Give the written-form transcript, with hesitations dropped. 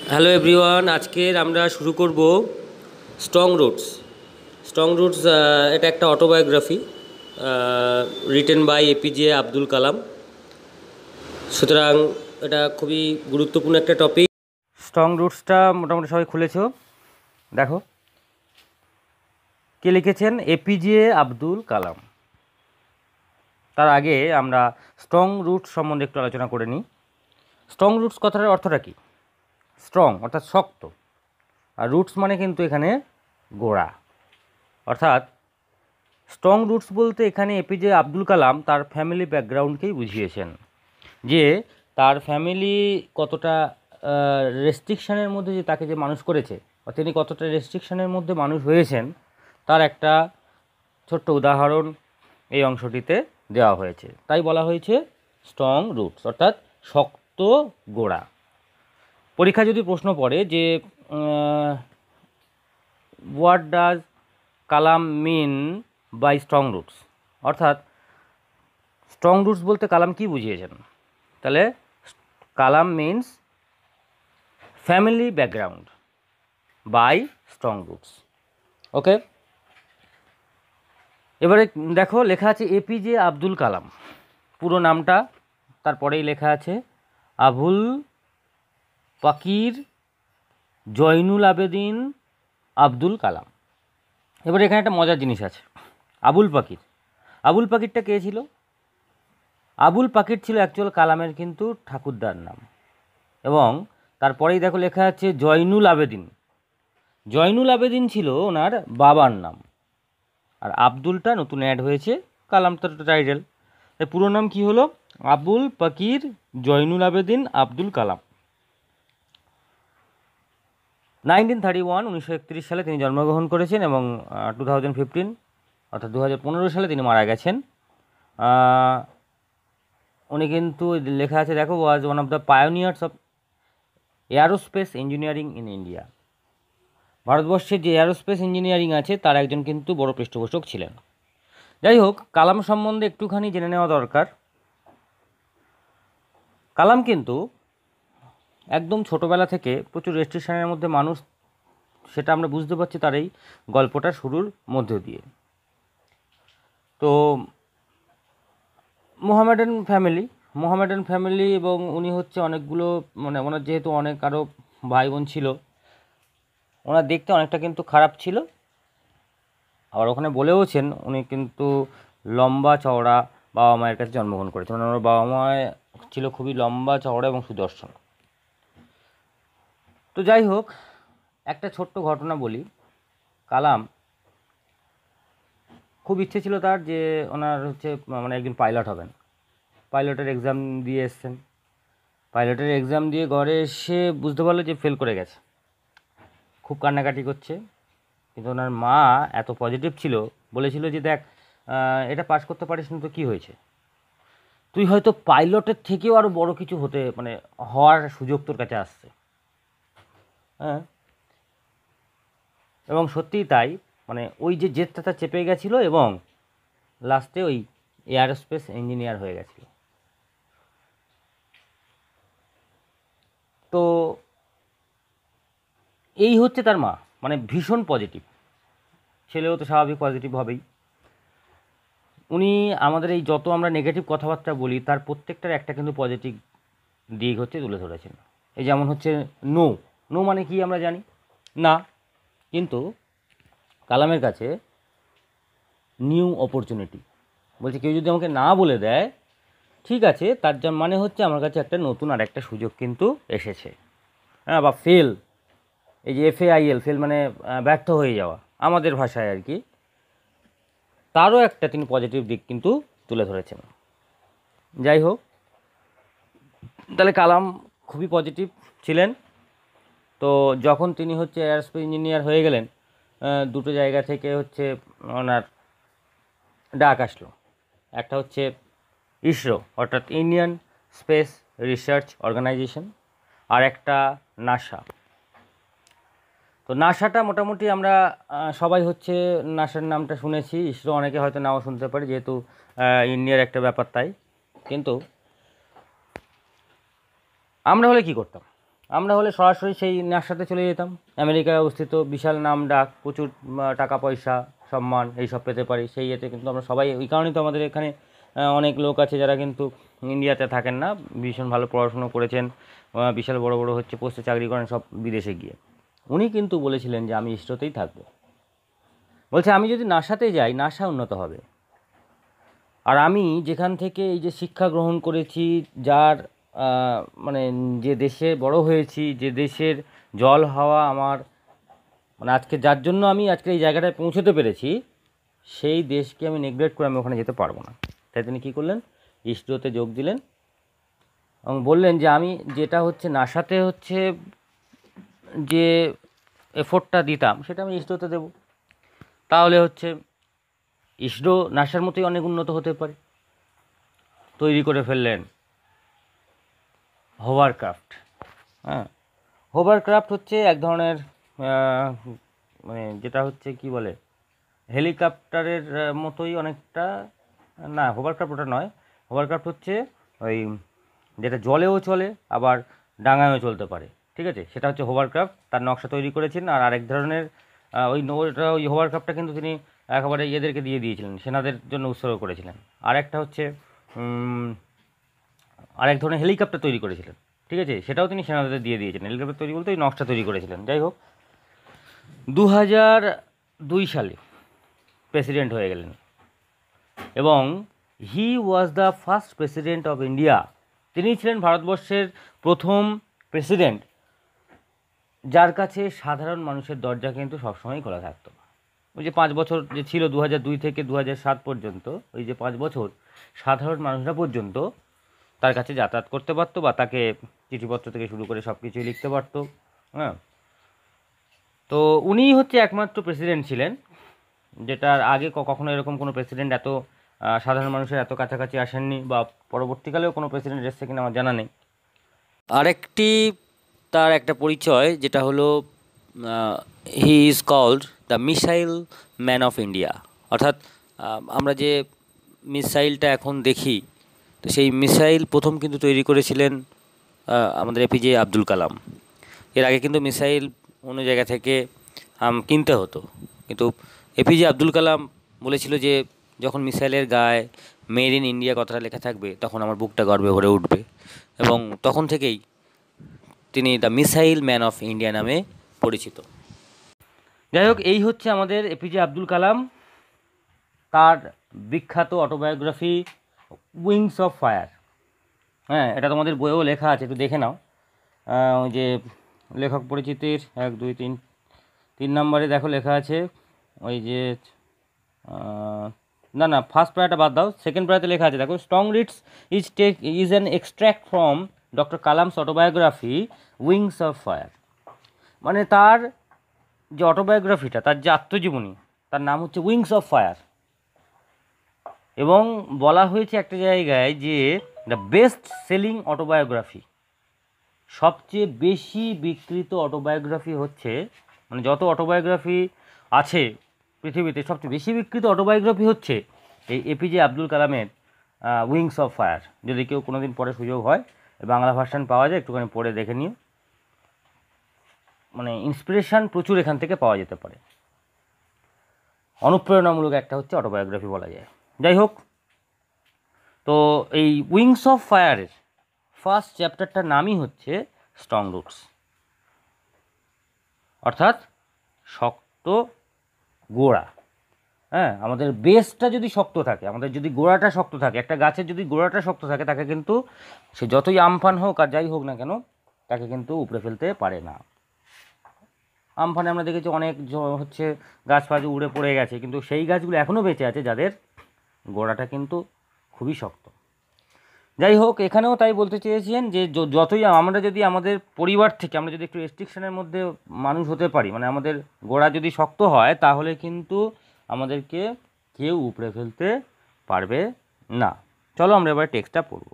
Hello everyone, আজকের আমরা শুরু করব স্ট্রং রুটস। স্ট্রং রুটস এটা একটা autobiography written by APJ Abdul Kalam. সুতরাং এটা খুবই গুরুত্বপূর্ণ একটা টপিক। স্ট্রং রুটসটা মোটামুটি সবাই খুলেছো, দেখো কে লিখেছেন, এপিজে আব্দুল কালাম। তার আগে আমরা স্ট্রং রুটস সম্বন্ধে একটু আলোচনা করে নিই। স্ট্রং রুটস কথাটার অর্থটা কী? স্ট্রং অর্থাৎ শক্ত, আর রুটস মানে কিন্তু এখানে গোড়া। অর্থাৎ স্ট্রং রুটস বলতে এখানে এপিজে আব্দুল কালাম তার ফ্যামিলি ব্যাকগ্রাউন্ডকেই বুঝিয়েছেন, যে তার ফ্যামিলি কতটা রেস্ট্রিকশানের মধ্যে যে তাকে যে মানুষ করেছে, বা তিনি কতটা রেস্ট্রিকশানের মধ্যে মানুষ হয়েছেন, তার একটা ছোট্ট উদাহরণ এই অংশটিতে দেওয়া হয়েছে। তাই বলা হয়েছে স্ট্রং রুটস, অর্থাৎ শক্ত গোড়া। পরীক্ষায় যদি প্রশ্ন পড়ে যে what does Kalam mean by strong roots, অর্থাৎ স্ট্রং রুটস বলতে কালাম কি বুঝিয়েছেন, তাহলে Kalam means family background by strong roots. Okay, এবারে দেখো লেখা আছে এপিজে আব্দুল কালাম, পুরো নামটা তারপরেই লেখা আছে আবুল পাকির জয়নুল আবেদিন আব্দুল কালাম। এবার এখানে একটা মজার জিনিস আছে, আবুল পাকিরটা কে ছিল? আবুল পাকির ছিল অ্যাকচুয়াল কালামের কিন্তু ঠাকুরদার নাম, এবং তারপরেই দেখো লেখা আছে জয়নুল আবেদিন ছিল ওনার বাবার নাম, আর আব্দুলটা নতুন অ্যাড হয়েছে, কালামটা টাইটেল। তাই পুরো নাম কি হলো? আবুল পাকির জয়নুল আবেদিন আব্দুল কালাম। 1931 সালে তিনি জন্মগ্রহণ করেছেন, এবং 2015 অর্থাৎ 2015 সালে তিনি মারা গেছেন। উনি কিন্তু লেখা আছে দেখো, was one of the pioneers of aerospace engineering in India. ভারতবর্ষের যে এয়ারোস্পেস ইঞ্জিনিয়ারিং আছে তার একজন কিন্তু বড় পৃষ্ঠপোষক ছিলেন। যাই হোক, কালাম সম্বন্ধে একটুখানি জেনে নেওয়া দরকার। কালাম কিন্তু একদম ছোটোবেলা থেকে প্রচুর রেস্ট্রিকশানের মধ্যে মানুষ, সেটা আমরা বুঝতে পারছি তার এই গল্পটা শুরুর মধ্য দিয়ে। তো মোহামেডান ফ্যামিলি, এবং উনি হচ্ছে অনেকগুলো, মানে ওনার যেহেতু অনেক আরও ভাই বোন ছিল, ওনার দেখতে অনেকটা কিন্তু খারাপ ছিল। আবার ওখানে বলেওছেন উনি কিন্তু লম্বা চওড়া বাবা মায়ের কাছে জন্মগ্রহণ করেছেন, মানে ওনার বাবা মা ছিল খুবই লম্বা চওড়া এবং সুদর্শন। তো যাই হোক, একটা ছোট্ট ঘটনা বলি। কালাম খুব ইচ্ছে ছিল তার যে ওনার হচ্ছে মানে একজন পাইলট হবেন। পাইলটের এক্সাম দিয়ে এসছেন, পাইলটের এক্সাম দিয়ে ঘরে এসে বুঝতে পারলো যে ফেল করে গেছে, খুব কান্নাকাটি করছে। কিন্তু ওনার মা এত পজিটিভ ছিল, বলেছিল যে দেখ, এটা পাস করতে পারিস না তো কী হয়েছে, তুই হয়তো পাইলটের থেকেও আরও বড় কিছু হতে, মানে হওয়ার সুযোগ তোর কাছে আসছে। হ্যাঁ, এবং সত্যিই তাই, মানে ওই যে জেদটা তার চেপে গেছিলো, এবং লাস্টে ওই এয়ারোস্পেস ইঞ্জিনিয়ার হয়ে গেছিল। তো এই হচ্ছে তার মা, মানে ভীষণ পজিটিভ। ছেলেও তো স্বাভাবিক পজিটিভ হবেই। উনি আমাদের এই যত আমরা নেগেটিভ কথাবার্তা বলি তার প্রত্যেকটার একটা কিন্তু পজিটিভ দিক হচ্ছে তুলে ধরেছেন। এই যেমন হচ্ছে নো মানে কি আমরা জানি না, কিন্তু কালামের কাছে নিউ অপরচুনিটি বলছে, কেউ যদি আমাকে না বলে দেয় ঠিক আছে, তার যা মানে হচ্ছে আমার কাছে একটা নতুন আর একটা সুযোগ কিন্তু এসেছে। হ্যাঁ, বা ফেল, এই যে FAIL, ফেল মানে ব্যর্থ হয়ে যাওয়া আমাদের ভাষায় আর কি, তারও একটা তিনি পজিটিভ দিক কিন্তু তুলে ধরেছেন। যাই হোক, তাহলে কালাম খুবই পজিটিভ ছিলেন। তো যখন তিনি হচ্ছে এয়ারস্পেস ইঞ্জিনিয়ার হয়ে গেলেন, দুটো জায়গা থেকে হচ্ছে ওনার ডাক আসলো। একটা হচ্ছে ইসরো, অর্থাৎ ইন্ডিয়ান স্পেস রিসার্চ অর্গানাইজেশন, আর একটা নাসা। তো নাসাটা মোটামুটি আমরা সবাই হচ্ছে নাসার নামটা শুনেছি, ইসরো অনেকে হয়তো নাও শুনতে পারে, যেহেতু ইন্ডিয়ার একটা ব্যাপার। তাই কিন্তু আমরা হলে কি করতাম, আমরা হলে সরাসরি সেই নাসাতে চলে যেতাম। আমেরিকায় অবস্থিত, বিশাল নাম ডাক, প্রচুর টাকা পয়সা সম্মান এইসব পেতে পারি, সেই ইয়েতে কিন্তু আমরা সবাই, ওই কারণেই তো আমাদের এখানে অনেক লোক আছে যারা কিন্তু ইন্ডিয়াতে থাকেন না, ভীষণ ভালো পড়াশুনো করেছেন, বিশাল বড় বড় হচ্ছে পোস্টে চাকরি করেন সব বিদেশে গিয়ে। উনি কিন্তু বলেছিলেন যে আমি ইসরোতেই থাকবো। বলছে আমি যদি নাসাতে যাই, নাসা উন্নত হবে। আর আমি যেখান থেকে এই যে শিক্ষা গ্রহণ করেছি, যার মানে যে দেশে বড় হয়েছি, যে দেশের জল হাওয়া আমার, মানে আজকে যার জন্য আমি আজকে এই জায়গাটায় পৌঁছতে পেরেছি, সেই দেশকে আমি নেগলেক্ট করে আমি ওখানে যেতে পারবো না। তাই তিনি কী করলেন, ইসরোতে যোগ দিলেন এবং বললেন যে আমি যেটা হচ্ছে নাসাতে হচ্ছে যে এফোর্টটা দিতাম, সেটা আমি ইসরোতে দেবো। তাহলে হচ্ছে ইসরো নাসার মতোই অনেক উন্নত হতে পারে। তৈরি করে ফেললেন হোভারক্রাফট। হ্যাঁ, হোভারক্রাফট হচ্ছে এক ধরনের মানে যেটা হচ্ছে কি বলে, হেলিকপ্টারের মতোই অনেকটা, না হোভারক্রাফট ওটা নয়। হোভারক্রাফট হচ্ছে ওই যেটা জলেও চলে আবার ডাঙায়ও চলতে পারে, ঠিক আছে, সেটা হচ্ছে হোভারক্রাফট। তার নকশা তৈরি করেছেন। আর আরেক ধরনের ওই হোভারক্রাফটটা কিন্তু তিনি একেবারে এদেরকে দিয়ে দিয়েছিলেন, সেনাদের জন্য উৎসর্গ করেছিলেন। আরেকটা হচ্ছে আরেক ধরনের হেলিকপ্টার তৈরি করেছিলেন, ঠিক আছে, সেটাও তিনি সেনাদের দিয়ে দিয়েছিলেন। হেলিকপ্টার তৈরি বলতে ওই নকশা তৈরি করেছিলেন। যাই হোক, 2002 সালে প্রেসিডেন্ট হয়ে গেলেন এবং he was the first president of India. তিনি ছিলেন ভারতবর্ষের প্রথম প্রেসিডেন্ট যার কাছে সাধারণ মানুষের দরজা কিন্তু সবসময় খোলা থাকতো। ওই যে 5 বছর যে ছিল 2002 থেকে 2007 পর্যন্ত, ওই যে 5 বছর সাধারণ মানুষরা পর্যন্ত তার কাছে যাতায়াত করতে পারতো বা তাকে চিঠিপত্র থেকে শুরু করে সব কিছুই লিখতে পারতো। হ্যাঁ, তো উনিই হচ্ছে একমাত্র প্রেসিডেন্ট ছিলেন যেটার আগে কখনো এরকম কোনো প্রেসিডেন্ট এত সাধারণ মানুষের এত কাছাকাছি আসেননি, বা পরবর্তীকালেও কোনো প্রেসিডেন্ট এসেছে কিনা আমার জানা নেই। আরেকটি তার একটা পরিচয় যেটা হলো he is called the missile man of India. অর্থাৎ আমরা যে মিসাইলটা এখন দেখি, তো সেই মিসাইল প্রথম কিন্তু তৈরি করেছিলেন আমাদের এপিজে আব্দুল কালাম। এর আগে কিন্তু মিসাইল অন্য জায়গা থেকে কিনতে হতো, কিন্তু এপিজে আব্দুল কালাম বলেছিল যে যখন মিসাইলের গায়ে মেড ইন ইন্ডিয়া কথাটা লেখা থাকবে তখন আমার বুকটা গর্বে ভরে উঠবে, এবং তখন থেকেই তিনি the missile man of India নামে পরিচিত। যাই হোক, এই হচ্ছে আমাদের এপিজে আব্দুল কালাম, তার বিখ্যাত অটোবায়োগ্রাফি উইংস অফ ফায়ার। হ্যাঁ, এটা তোমাদের বইয়েও লেখা আছে, একটু দেখে নাও। ওই যে লেখক পরিচিতির 1, 2, 3 নম্বরে দেখো লেখা আছে, ওই যে না ফার্স্ট প্যারাটা বাদ দাও, সেকেন্ড প্যারাতে লেখা আছে দেখো, strong reads is an extract from doctor Kalam's autobiography wings of fire. মানে তার যে অটোবায়োগ্রাফিটা, তার যে আত্মজীবনী, তার নাম হচ্ছে উইংস অফ ফায়ার। এবং বলা হয়েছে একটা জায়গায় যে দ্য বেস্ট সেলিং অটোবায়োগ্রাফি, সবচেয়ে বেশি বিক্রিত অটোবায়োগ্রাফি হচ্ছে, মানে যত অটোবায়োগ্রাফি আছে পৃথিবীতে সবচেয়ে বেশি বিক্রিত অটোবায়োগ্রাফি হচ্ছে এই এপিজে আব্দুল কালামের উইংস অফ ফায়ার। যদি কেউ কোনো দিন পরে সুযোগ হয়, বাংলা ভার্সান পাওয়া যায়, একটুখানি পড়ে দেখে নিও। মানে ইন্সপিরেশান প্রচুর এখান থেকে পাওয়া যেতে পারে, অনুপ্রেরণামূলক একটা হচ্ছে অটোবায়োগ্রাফি বলা যায়। যাই হোক, তো এই উইংস অফ ফায়ারের ফার্স্ট চ্যাপ্টারটার নামই হচ্ছে স্ট্রং রুটস, অর্থাৎ শক্ত গোড়া। হ্যাঁ, আমাদের বেসটা যদি শক্ত থাকে, আমাদের যদি গোড়াটা শক্ত থাকে, একটা গাছের যদি গোড়াটা শক্ত থাকে, তাকে কিন্তু সে যতই আমফান হোক আর যাই হোক না কেন, তাকে কিন্তু উপড়ে ফেলতে পারে না। আমফানে আমরা দেখেছি অনেক হচ্ছে গাছ ফাছ উড়ে পড়ে গেছে, কিন্তু সেই গাছগুলো এখনও বেঁচে আছে যাদের গোড়াটা কিন্তু খুবই শক্ত। যাই হোক, এখানেও তাই বলতে চেয়েছেন যে যতই আমরা যদি আমাদের পরিবার থেকে আমরা যদি একটু রেস্ট্রিকশনের মধ্যে মানুষ হতে পারি, মানে আমাদের গোড়া যদি শক্ত হয়, তাহলে কিন্তু আমাদেরকে কেউ উপড়ে ফেলতে পারবে না। চলো আমরা এবার টেক্সটটা পড়ব।